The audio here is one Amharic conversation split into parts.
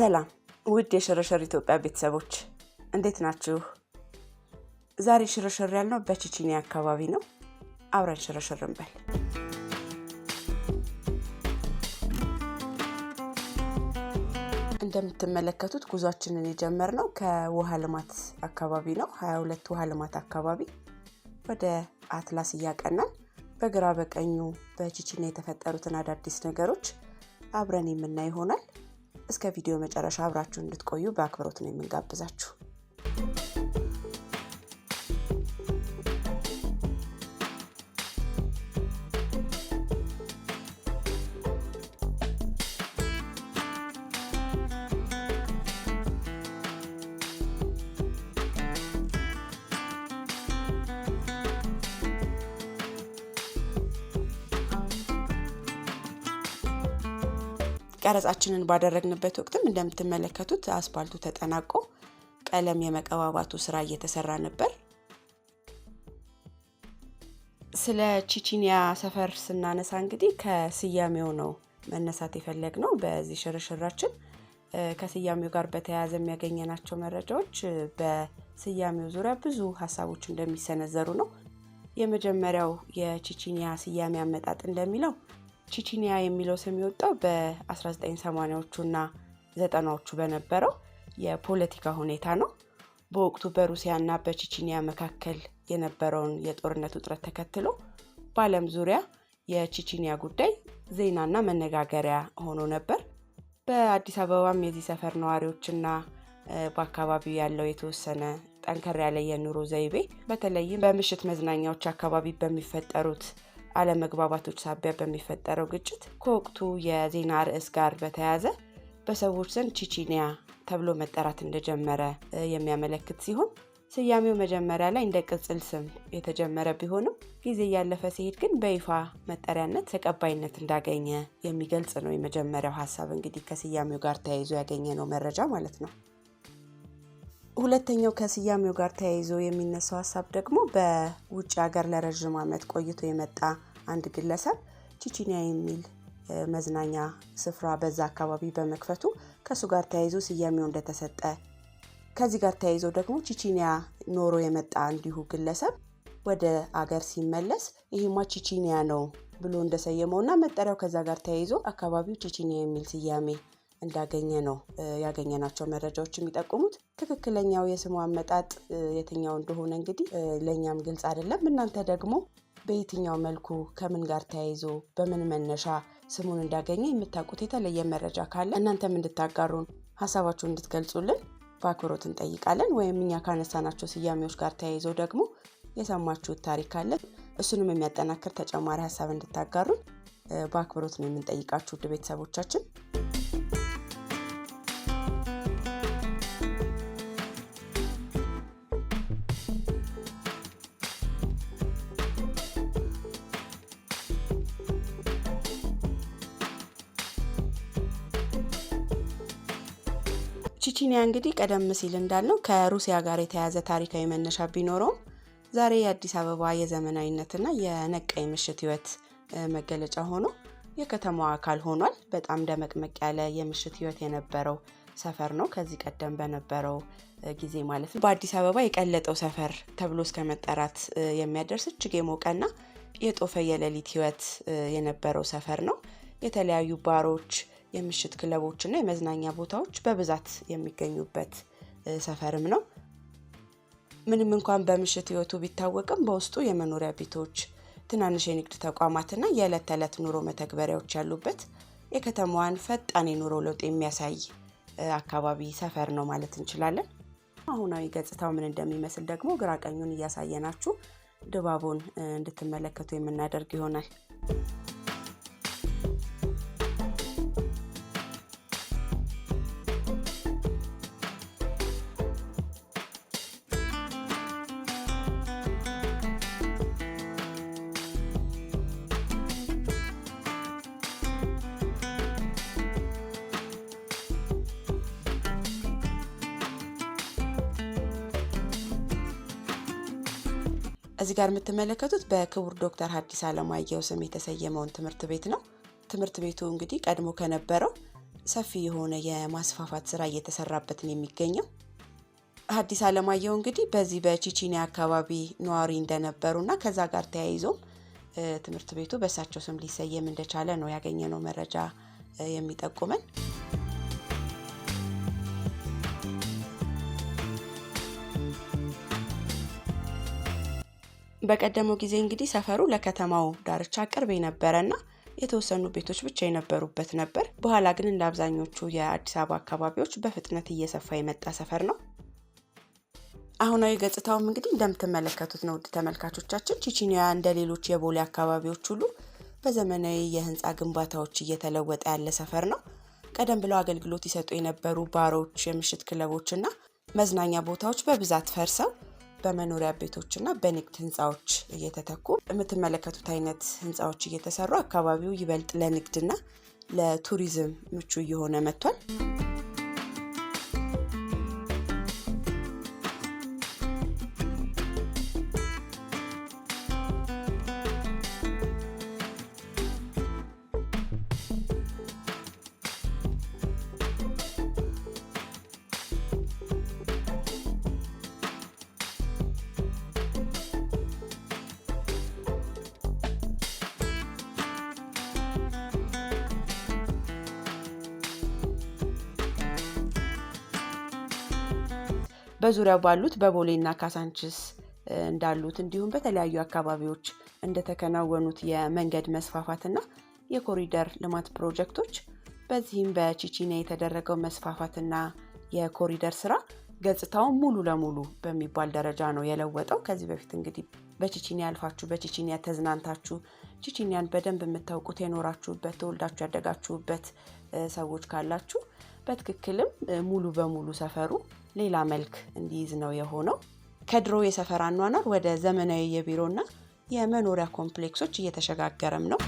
ሰላም ውድ የሽርሽር ኢትዮጵያ ቤተሰቦች እንዴት ናችሁ? ዛሬ ሽርሽር ያልነው በቺቺኒያ አካባቢ ነው። አብረን ሽርሽር እንበል። እንደምትመለከቱት ጉዟችንን የጀመርነው ከውሃ ልማት አካባቢ ነው። 22 ውሃ ልማት አካባቢ ወደ አትላስ እያቀናን በግራ በቀኙ በቺቺኒያ የተፈጠሩትን አዳዲስ ነገሮች አብረን የምናይ ይሆናል። እስከ ቪዲዮ መጨረሻ አብራችሁ እንድትቆዩ በአክብሮት ነው የምንጋብዛችሁ። ቀረጻችንን ባደረግንበት ወቅትም እንደምትመለከቱት አስፋልቱ ተጠናቆ ቀለም የመቀባባቱ ስራ እየተሰራ ነበር። ስለ ቺቺኒያ ሰፈር ስናነሳ እንግዲህ ከስያሜው ነው መነሳት የፈለግነው። በዚህ ሽርሽራችን ከስያሜው ጋር በተያያዘ የሚያገኘናቸው መረጃዎች በስያሜው ዙሪያ ብዙ ሀሳቦች እንደሚሰነዘሩ ነው። የመጀመሪያው የቺቺኒያ ስያሜ አመጣጥ እንደሚለው ቺቺኒያ የሚለው ስም የወጣው በ1980ዎቹና 90ዎቹ በነበረው የፖለቲካ ሁኔታ ነው። በወቅቱ በሩሲያና በቺቺኒያ መካከል የነበረውን የጦርነት ውጥረት ተከትሎ በዓለም ዙሪያ የቺቺኒያ ጉዳይ ዜናና መነጋገሪያ ሆኖ ነበር። በአዲስ አበባም የዚህ ሰፈር ነዋሪዎችና በአካባቢው ያለው የተወሰነ ጠንከር ያለ የኑሮ ዘይቤ በተለይም በምሽት መዝናኛዎች አካባቢ በሚፈጠሩት አለመግባባቶች ሳቢያ በሚፈጠረው ግጭት ከወቅቱ የዜና ርዕስ ጋር በተያያዘ በሰዎች ዘንድ ቺቺኒያ ተብሎ መጠራት እንደጀመረ የሚያመለክት ሲሆን ስያሜው መጀመሪያ ላይ እንደ ቅጽል ስም የተጀመረ ቢሆንም ጊዜ ያለፈ ሲሄድ ግን በይፋ መጠሪያነት ተቀባይነት እንዳገኘ የሚገልጽ ነው። የመጀመሪያው ሀሳብ እንግዲህ ከስያሜው ጋር ተያይዞ ያገኘነው መረጃ ማለት ነው። ሁለተኛው ከስያሜው ጋር ተያይዞ የሚነሳው ሀሳብ ደግሞ በውጭ ሀገር ለረጅም ዓመት ቆይቶ የመጣ አንድ ግለሰብ ቺቺኒያ የሚል መዝናኛ ስፍራ በዛ አካባቢ በመክፈቱ ከሱ ጋር ተያይዞ ስያሜው እንደተሰጠ፣ ከዚህ ጋር ተያይዞ ደግሞ ቺቺኒያ ኖሮ የመጣ እንዲሁ ግለሰብ ወደ አገር ሲመለስ ይሄማ ቺቺኒያ ነው ብሎ እንደሰየመውና መጠሪያው ከዛ ጋር ተያይዞ አካባቢው ቺቺኒያ የሚል ስያሜ እንዳገኘ ነው ያገኘናቸው መረጃዎች የሚጠቁሙት። ትክክለኛው የስሙ አመጣጥ የትኛው እንደሆነ እንግዲህ ለኛም ግልጽ አይደለም። እናንተ ደግሞ በየትኛው መልኩ ከምን ጋር ተያይዞ በምን መነሻ ስሙን እንዳገኘ የምታውቁት የተለየ መረጃ ካለ እናንተም እንድታጋሩን ሀሳባችሁን እንድትገልጹልን በአክብሮት እንጠይቃለን። ወይም እኛ ካነሳናቸው ስያሜዎች ጋር ተያይዞ ደግሞ የሰማችሁት ታሪክ ካለ እሱንም የሚያጠናክር ተጨማሪ ሀሳብ እንድታጋሩን በአክብሮት ነው የምንጠይቃችሁ ውድ ቤተሰቦቻችን። ቺቺኒያ እንግዲህ ቀደም ሲል እንዳልነው ከሩሲያ ጋር የተያያዘ ታሪካዊ መነሻ ቢኖረውም ዛሬ የአዲስ አበባ የዘመናዊነትና የነቃ ምሽት ህይወት መገለጫ ሆኖ የከተማዋ አካል ሆኗል። በጣም ደመቅመቅ ያለ የምሽት ህይወት የነበረው ሰፈር ነው ከዚህ ቀደም በነበረው ጊዜ ማለት ነው። በአዲስ አበባ የቀለጠው ሰፈር ተብሎ እስከ መጠራት የሚያደርስ እጅግ የሞቀና የጦፈ የሌሊት ህይወት የነበረው ሰፈር ነው። የተለያዩ ባሮች፣ የምሽት ክለቦች እና የመዝናኛ ቦታዎች በብዛት የሚገኙበት ሰፈርም ነው። ምንም እንኳን በምሽት ህይወቱ ቢታወቅም በውስጡ የመኖሪያ ቤቶች፣ ትናንሽ የንግድ ተቋማትና የዕለት ተዕለት ኑሮ መተግበሪያዎች ያሉበት የከተማዋን ፈጣን የኑሮ ለውጥ የሚያሳይ አካባቢ ሰፈር ነው ማለት እንችላለን። አሁናዊ ገጽታው ምን እንደሚመስል ደግሞ ግራ ቀኙን እያሳየናችሁ ድባቡን እንድትመለከቱ የምናደርግ ይሆናል። እዚህ ጋር የምትመለከቱት በክቡር ዶክተር ሐዲስ ዓለማየሁ ስም የተሰየመውን ትምህርት ቤት ነው። ትምህርት ቤቱ እንግዲህ ቀድሞ ከነበረው ሰፊ የሆነ የማስፋፋት ስራ እየተሰራበት ነው የሚገኘው። ሐዲስ ዓለማየሁ እንግዲህ በዚህ በቺቺኒያ አካባቢ ነዋሪ እንደነበሩና ከዛ ጋር ተያይዞም ትምህርት ቤቱ በእሳቸው ስም ሊሰየም እንደቻለ ነው ያገኘነው መረጃ የሚጠቁመን። በቀደመው ጊዜ እንግዲህ ሰፈሩ ለከተማው ዳርቻ ቅርብ የነበረና የተወሰኑ ቤቶች ብቻ የነበሩበት ነበር። በኋላ ግን እንደ አብዛኞቹ የአዲስ አበባ አካባቢዎች በፍጥነት እየሰፋ የመጣ ሰፈር ነው። አሁናዊ ገጽታውም እንግዲህ እንደምትመለከቱት ነው። ውድ ተመልካቾቻችን ቺቺኒያ እንደ ሌሎች የቦሌ አካባቢዎች ሁሉ በዘመናዊ የህንፃ ግንባታዎች እየተለወጠ ያለ ሰፈር ነው። ቀደም ብለው አገልግሎት ይሰጡ የነበሩ ባሮች፣ የምሽት ክለቦችና መዝናኛ ቦታዎች በብዛት ፈርሰው በመኖሪያ ቤቶችና በንግድ ህንፃዎች እየተተኩ የምትመለከቱት አይነት ህንፃዎች እየተሰሩ አካባቢው ይበልጥ ለንግድና ለቱሪዝም ምቹ እየሆነ መጥቷል። በዙሪያው ባሉት በቦሌና ካሳንቺስ እንዳሉት እንዲሁም በተለያዩ አካባቢዎች እንደተከናወኑት የመንገድ መስፋፋትና የኮሪደር ልማት ፕሮጀክቶች በዚህም በቺቺኒያ የተደረገው መስፋፋትና የኮሪደር ስራ ገጽታውን ሙሉ ለሙሉ በሚባል ደረጃ ነው የለወጠው። ከዚህ በፊት እንግዲህ በቺቺኒያ አልፋችሁ በቺቺኒያ ተዝናንታችሁ ቺቺኒያን በደንብ የምታውቁት የኖራችሁበት ተወልዳችሁ ያደጋችሁበት ሰዎች ካላችሁ በትክክልም ሙሉ በሙሉ ሰፈሩ ሌላ መልክ እንዲይዝ ነው የሆነው። ከድሮ የሰፈር አኗኗር ወደ ዘመናዊ የቢሮና የመኖሪያ ኮምፕሌክሶች እየተሸጋገረም ነው።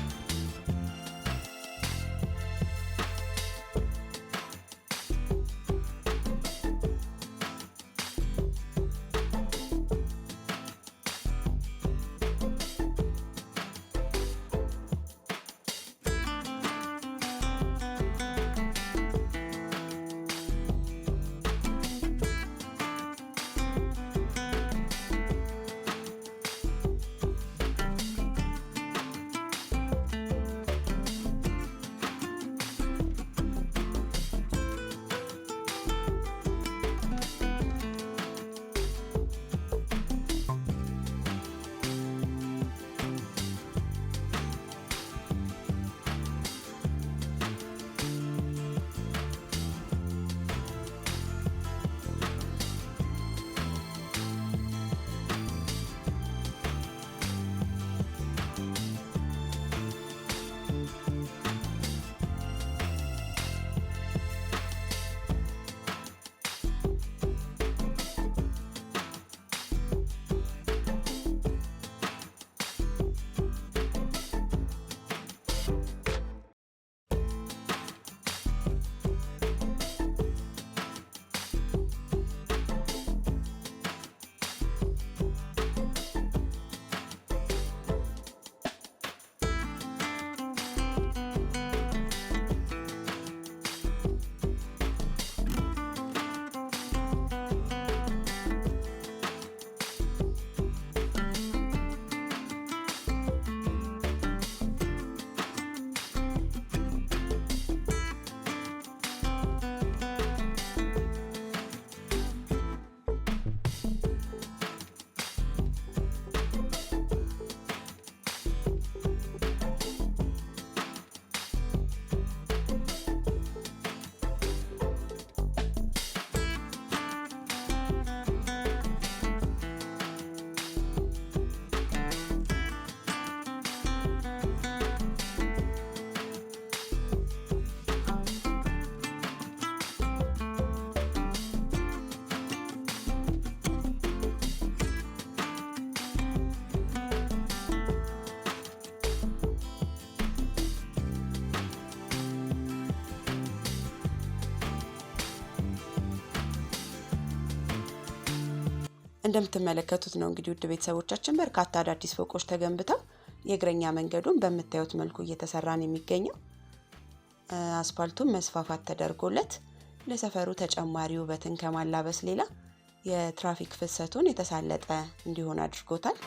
እንደምትመለከቱት ነው እንግዲህ ውድ ቤተሰቦቻችን በርካታ አዳዲስ ፎቆች ተገንብተው የእግረኛ መንገዱን በምታዩት መልኩ እየተሰራ ነው የሚገኘው። አስፋልቱን መስፋፋት ተደርጎለት ለሰፈሩ ተጨማሪ ውበትን ከማላበስ ሌላ የትራፊክ ፍሰቱን የተሳለጠ እንዲሆን አድርጎታል።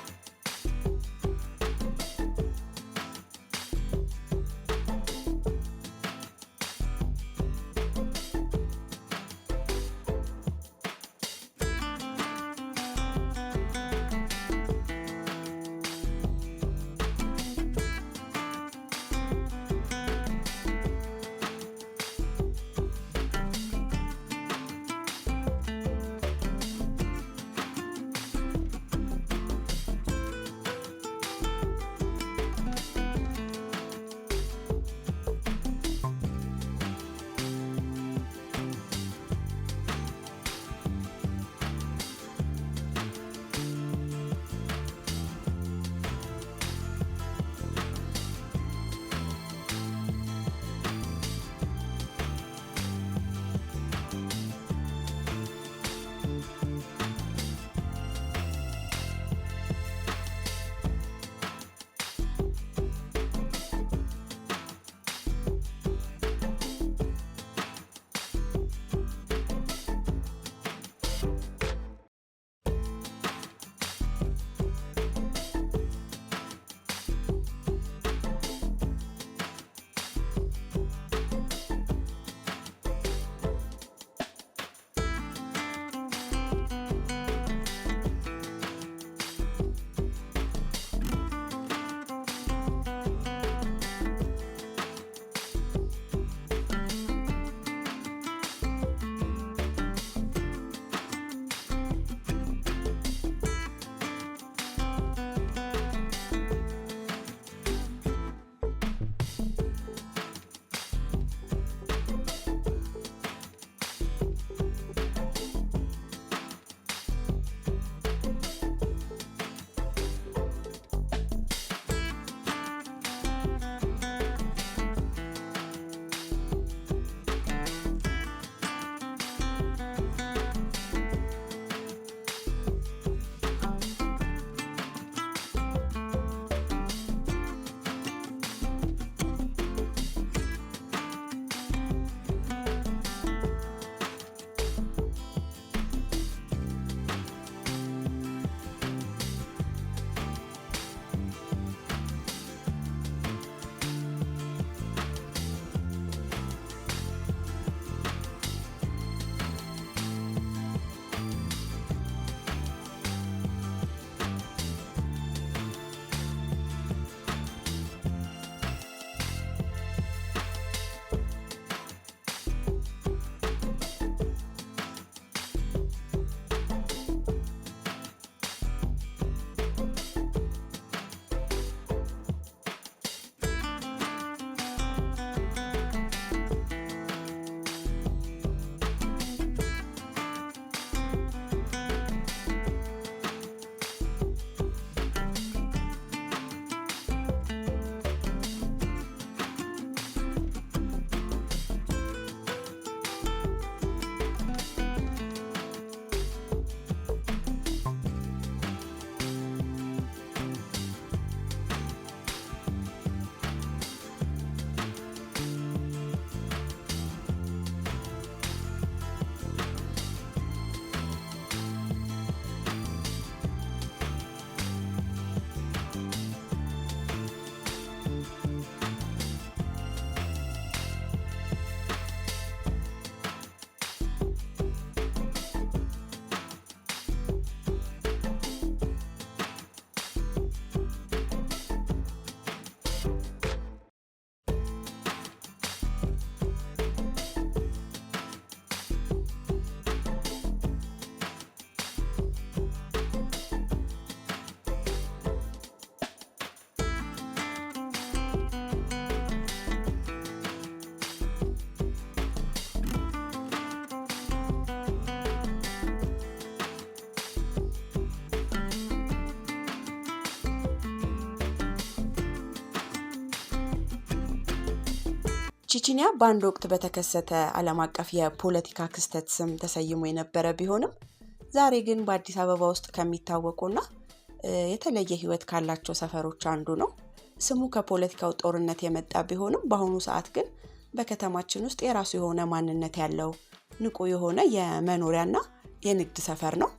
ቺቺኒያ በአንድ ወቅት በተከሰተ ዓለም አቀፍ የፖለቲካ ክስተት ስም ተሰይሞ የነበረ ቢሆንም ዛሬ ግን በአዲስ አበባ ውስጥ ከሚታወቁና የተለየ ህይወት ካላቸው ሰፈሮች አንዱ ነው። ስሙ ከፖለቲካው ጦርነት የመጣ ቢሆንም በአሁኑ ሰዓት ግን በከተማችን ውስጥ የራሱ የሆነ ማንነት ያለው ንቁ የሆነ የመኖሪያና የንግድ ሰፈር ነው።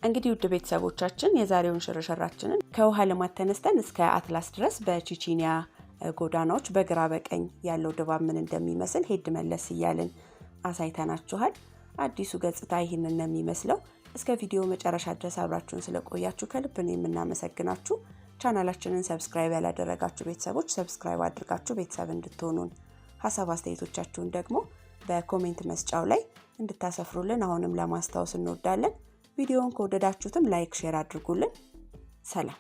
እንግዲህ ውድ ቤተሰቦቻችን የዛሬውን ሽርሽራችንን ከውሃ ልማት ተነስተን እስከ አትላስ ድረስ በቺቺኒያ ጎዳናዎች በግራ በቀኝ ያለው ድባብ ምን እንደሚመስል ሄድ መለስ እያልን አሳይተናችኋል። አዲሱ ገጽታ ይሄንን ነው የሚመስለው። እስከ ቪዲዮ መጨረሻ ድረስ አብራችሁን ስለቆያችሁ ከልብ ነው የምናመሰግናችሁ። ቻናላችንን ሰብስክራይብ ያላደረጋችሁ ቤተሰቦች ሰብስክራይብ አድርጋችሁ ቤተሰብ እንድትሆኑን፣ ሐሳብ አስተያየቶቻችሁን ደግሞ በኮሜንት መስጫው ላይ እንድታሰፍሩልን አሁንም ለማስታወስ እንወዳለን። ቪዲዮውን ከወደዳችሁትም ላይክ ሼር አድርጉልን። ሰላም።